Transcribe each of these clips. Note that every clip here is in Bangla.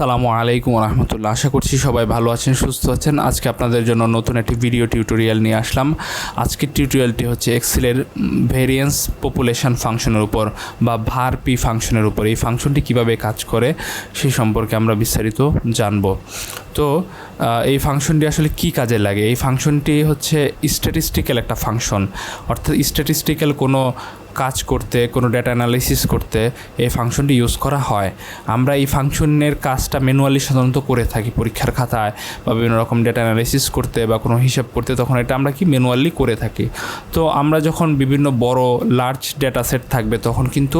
আসসালামু আলাইকুম রহমতুল্লাহ। আশা করছি সবাই ভালো আছেন, সুস্থ আছেন। আজকে আপনাদের জন্য নতুন একটি ভিডিও টিউটোরিয়াল নিয়ে আসলাম। আজকের টিউটোরিয়ালটি হচ্ছে এক্সেলের ভেরিয়েন্স পপুলেশন ফাংশনের উপর বা VAR.P ফাংশনের উপর। এই ফাংশনটি কিভাবে কাজ করে সেই সম্পর্কে আমরা বিস্তারিত জানব। তো এই ফাংশনটি আসলে কি কাজে লাগে? এই ফাংশনটি হচ্ছে স্ট্যাটিস্টিক্যাল একটা ফাংশন, অর্থাৎ স্ট্যাটিস্টিক্যাল কোনো কাজ করতে, কোনো ডেটা অ্যানালাইসিস করতে এই ফাংশনটি ইউজ করা হয়। আমরা এই ফাংশনের কাজটা ম্যানুয়ালি সাধারণত করে থাকি পরীক্ষার খাতায় বা বিভিন্ন রকম ডেটা অ্যানালাইসিস করতে বা কোনো হিসাব করতে, তখন এটা আমরা কি ম্যানুয়ালি করে থাকি। তো আমরা যখন বিভিন্ন বড় লার্জ ডেটা সেট থাকবে তখন কিন্তু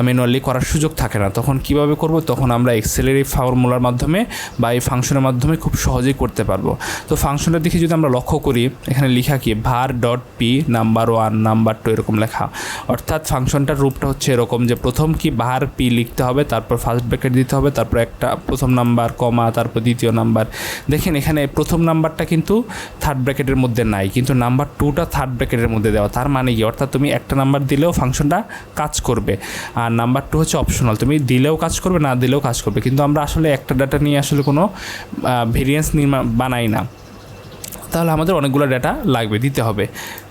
ম্যানুয়ালি করার সুযোগ থাকে না। তখন কিভাবে করব? তখন আমরা এক্সেলের এই ফর্মুলার মাধ্যমে বা এই ফাংশনের মাধ্যমে খুব সহজেই করতে পারবো। তো ফাংশনের দিকে যদি আমরা লক্ষ্য করি, এখানে লেখা কি VAR.P নাম্বার 1 নাম্বার 2 এরকম লেখা। অর্থাৎ ফাংশনটার রূপটা হচ্ছে এরকম যে প্রথম কি VAR.P লিখতে হবে, তারপর ফার্স্ট ব্র্যাকেট দিতে হবে, তারপর একটা প্রথম নাম্বার কমা, তারপর দ্বিতীয় নাম্বার। দেখেন এখানে প্রথম নাম্বারটা কিন্তু থার্ড ব্র্যাকেটের মধ্যে নাই, কিন্তু নাম্বার 2টা থার্ড ব্র্যাকেটের মধ্যে দেওয়া। তার মানে কি? অর্থাৎ তুমি একটা নাম্বার দিলেও ফাংশনটা কাজ করবে, আর নাম্বার 2 হচ্ছে অপশনাল, তুমি দিলেও কাজ করবে, না দিলেও কাজ করবে। কিন্তু আমরা আসলে একটা ডাটা নিয়ে আসলে কোনো ভেরিয়েন্স বানাই না, তাহলে আমাদের অনেকগুলো ডেটা লাগবে, দিতে হবে।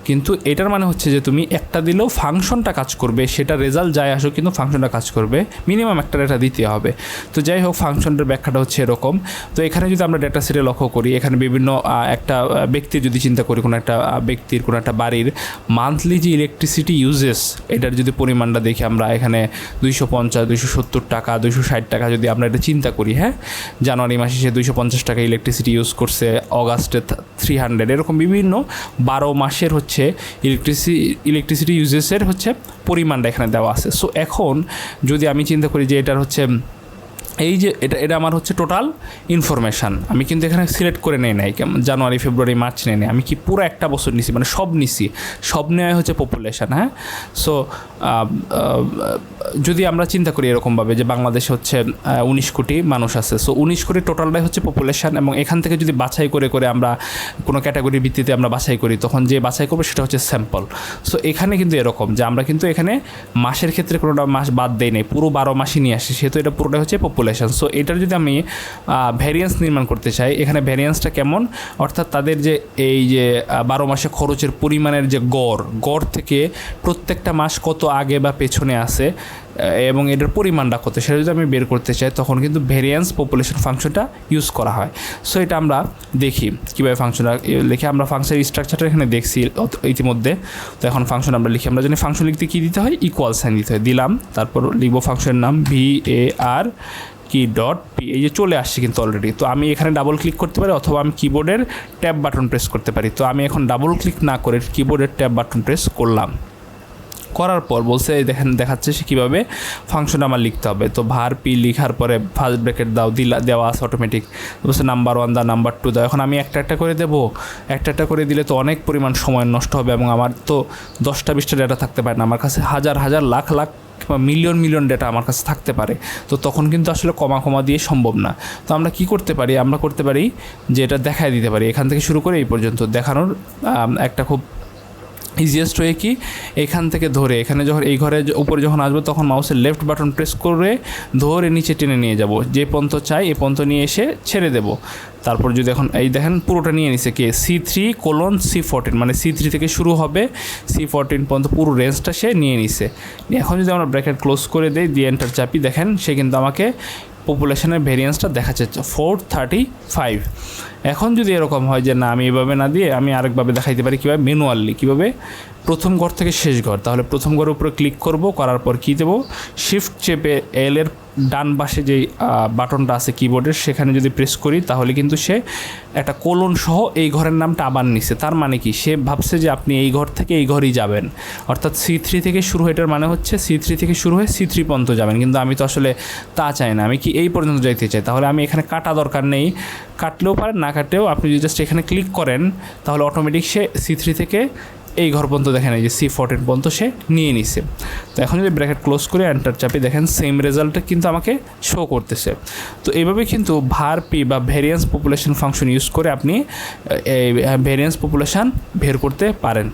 কিন্তু এটার মানে হচ্ছে যে তুমি একটা দিলেও ফাংশনটা কাজ করবে, সেটা রেজাল্ট যায় আসো, কিন্তু ফাংশনটা কাজ করবে, মিনিমাম একটা ডেটা দিতে হবে। তো যাই হোক, ফাংশনটার ব্যাখ্যাটা হচ্ছে এরকম। তো এখানে যদি আমরা ডেটা সেটে লক্ষ্য করি, এখানে বিভিন্ন একটা ব্যক্তির যদি চিন্তা করি, কোনো একটা ব্যক্তির কোনো একটা বাড়ির মান্থলি যে ইলেকট্রিসিটি ইউজেস, এটার যদি পরিমাণটা দেখি আমরা এখানে 250, 270 টাকা, 260 টাকা যদি আমরা এটা চিন্তা করি, হ্যাঁ, জানুয়ারি মাসে সে 250 টাকা ইলেকট্রিসিটি ইউজ করছে, অগাস্টে 300, এরকম বিভিন্ন 12 মাসের হচ্ছে ইলেকট্রিসিটি ইউজেসের হচ্ছে পরিমাণটা এখানে দেওয়া আছে। সো এখন যদি আমি চিন্তা করি যে এটার হচ্ছে এই যে এটা আমার হচ্ছে টোটাল ইনফরমেশান, আমি কিন্তু এখানে সিলেক্ট করে নেই নাই জানুয়ারি ফেব্রুয়ারি মার্চ নেই নাই, আমি কি পুরো একটা বছর নিছি, মানে সব নিছি, সব নেওয়া হচ্ছে পপুলেশান। হ্যাঁ, সো যদি আমরা চিন্তা করি এরকমভাবে যে বাংলাদেশে হচ্ছে 19 কোটি মানুষ আছে, সো 19 কোটি টোটালটাই হচ্ছে পপুলেশান, এবং এখান থেকে যদি বাছাই করে আমরা কোনো ক্যাটাগরির ভিত্তিতে আমরা বাছাই করি, তখন যে বাছাই করবো সেটা হচ্ছে স্যাম্পল। সো এখানে কিন্তু এরকম যে আমরা কিন্তু এখানে মাসের ক্ষেত্রে কোনোটা মাস বাদ দেই নেই, পুরো 12 মাসই নিয়ে আসি, সেহেতু এটা পুরোটাই হচ্ছে পপুলেশান। সো এটার যদি আমি ভ্যারিয়েন্স নির্মাণ করতে চাই, এখানে ভ্যারিয়েন্সটা কেমন? অর্থাৎ তাদের যে এই যে 12 মাসে খরচের পরিমাণের যে গড় থেকে প্রত্যেকটা মাস কত আগে বা পেছনে আসে এবং এটার পরিমাণটা কত, সেটা যদি আমি বের করতে চাই, তখন কিন্তু ভ্যারিয়েন্স পপুলেশন ফাংশনটা ইউজ করা হয়। সো এটা আমরা দেখি কীভাবে ফাংশনটা লিখে। আমরা ফাংশনের স্ট্রাকচারটা এখানে দেখছি ইতিমধ্যে। তো এখন ফাংশন আমরা লিখি, আমরা জানি ফাংশন লিখতে কী দিতে হয়, ইকুয়াল সাইন দিতে হয়, দিলাম, তারপর লিখব ফাংশনের নাম VAR কি .P, এই যে চলে আসছে কিন্তু অলরেডি। তো আমি এখানে ডাবল ক্লিক করতে পারি, অথবা আমি কিবোর্ডের ট্যাব বাটন প্রেস করতে পারি। তো আমি এখন ডাবল ক্লিক না করে কিবোর্ডের ট্যাব বাটন প্রেস করলাম, করার পর বলছে দেখাচ্ছে সে কীভাবে ফাংশন আমার লিখতে হবে। তো VAR.P লিখার পরে ফার্স্ট ব্র্যাকেট দেওয়া আছে অটোমেটিক, বলছে নাম্বার 1 দাও, নাম্বার 2 দাও। এখন আমি একটা করে দেবো, একটা করে দিলে তো অনেক পরিমাণ সময় নষ্ট হবে, এবং আমার তো 10টা 20টা ডেটা থাকতে পারে না, আমার কাছে হাজার লাখ বা মিলিয়ন ডেটা আমার কাছে থাকতে পারে। তো তখন কিন্তু আসলে কমা দিয়ে সম্ভব না। তো আমরা কি করতে পারি? আমরা করতে পারি যে এটা দেখায় দিতে পারি, এখান থেকে শুরু করে এই পর্যন্ত দেখানোর একটা খুব ইজিয়েস্ট ওয়ে কি, এখান থেকে ধরে এখানে যখন এই ঘরের উপরে যখন আসবো, তখন মাউসের লেফট বাটন প্রেস করে ধরে নিচে টেনে নিয়ে যাব, যে পর্যন্ত চাই এ পর্যন্ত নিয়ে এসে ছেড়ে দেব। তারপর যদি এখন এই দেখেন পুরোটা নিয়ে নিছে কে, C3:C14, মানে C3 থেকে শুরু হবে C14 পর্যন্ত পুরো রেঞ্জটা সে নিয়ে নিছে। এখন যদি আমরা ব্র্যাকেট ক্লোজ করে দিই, দিয়ে এন্টার চাপি, দেখেন সে কিন্তু আমাকে পপুলেশনের ভেরিয়েন্সটা দেখাচ্ছে 435। এখন যদি এরকম হয় যে না, আমি এভাবে না দিয়ে আমি আরেকভাবে দেখাইতে পারি, কীভাবে? ম্যানুয়ালি। কীভাবে? প্রথম ঘর থেকে শেষ ঘর। তাহলে প্রথম ঘরের উপরে ক্লিক করব, করার পর কী দেবো, শিফট চেপে এর ডান পাশে যেই বাটনটা আছে কিবোর্ডের, সেখানে যদি প্রেস করি, তাহলে কিন্তু সে একটা কোলন সহ এই ঘরের নামটা আবার নিছে। তার মানে কি, সে ভাবছে যে আপনি এই ঘর থেকে এই ঘরেই যাবেন, অর্থাৎ C3 থেকে শুরু হয়, এটার মানে হচ্ছে C3 থেকে শুরু হয়ে C3 পর্যন্ত যাবেন। কিন্তু আমি তো আসলে তা চাই না, আমি কি এই পর্যন্ত যাইতে চাই। তাহলে আমি এখানে কাটা দরকার নেই, কাটলেও পারেন, না কাটলেও আপনি যদি জাস্ট এখানে ক্লিক করেন, তাহলে অটোমেটিক সে C3 থেকে এই ঘর পর্যন্ত দেখেন এই যে C14 পর্যন্ত সে নিয়ে নিছে। তো এখন যদি ব্র্যাকেট ক্লোজ করে এন্টার চাপি দেখেন সেম রেজাল্টটা কিন্তু আমাকে শো করতেছে। তো এইভাবে কিন্তু VAR.P বা ভ্যারিয়েন্স পপুলেশন ফাংশন ইউজ করে আপনি এই ভ্যারিয়েন্স পপুলেশন বের করতে পারেন।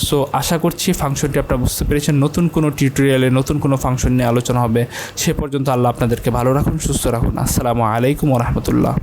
সো আশা করছি ফাংশনটি আপনারা বুঝতে পেরেছেন। নতুন কোনো টিউটোরিয়ালে নতুন কোনো ফাংশন নিয়ে আলোচনা হবে। সে পর্যন্ত আল্লাহ আপনাদেরকে ভালো রাখুন, সুস্থ রাখুন। আসসালামু আলাইকুম ওয়া রাহমাতুল্লাহ।